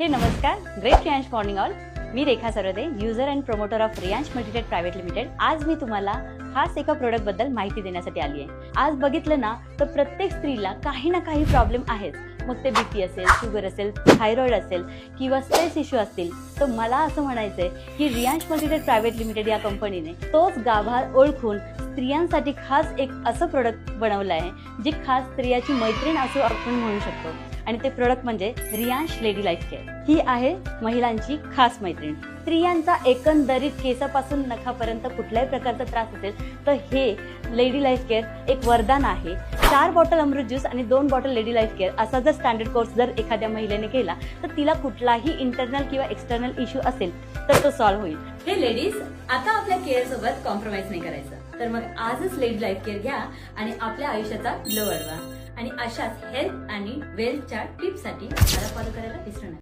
हे नमस्कार, great Riyansh morning all. मी Rekha Sarde, user and promoter of Riyansh Multitech Private Limited. आज मी तुम्हाला खास एका प्रोडक्ट बद्दल माहिती देण्यासाठी आली आहे. आज बघितलं ना तर प्रत्येक स्त्रीला काही ना काही प्रॉब्लेम आहेच. मग ते बीपी असेल, शुगर असेल, थायरॉइड असेल किंवा स्ट्रेस इश्यू असतील, तर मला असं म्हणायचंय की रियांश मल्टीटेक प्रायव्हेट लिमिटेड या कंपनीने तोच गाभा ओळखून स्त्रियांसाठी खास एक असं प्रोडक्ट बनवलं आहे जे खास स्त्रियाची मैत्रीण असं आपण म्हणू शकतो. आणि ते प्रोडक्ट म्हणजे रियांश लेडी लाईफ केअर. ही आहे महिलांची खास मैत्रीण. स्त्रियांचा एकंदरीत केसापासून नखापर्यंत कुठल्याही प्रकारचा त्रास असेल तर हे लेडी लाईफ केअर एक वरदान आहे. 4 बॉटल अमृत ज्यूस आणि 2 बॉटल लेडी लाईफ केअर असा जर स्टँडर्ड कोर्स जर एखाद्या महिलेने केला तर तिला कुठलाही इंटरनल किंवा एक्सटर्नल इश्यू असेल तर तो सॉल्व्ह होईल. हे लेडीज, आता आपल्या केअर सोबत कॉम्प्रोमाइज नाही करायचं. तर मग आजच लेडी लाईफ केअर घ्या आणि आपल्या आयुष्याचा ग्लो वाढवा. आणि अशाच हेल्थ आणि वेल्थच्या टिप्ससाठी मला फॉलो करायला विसरू नका.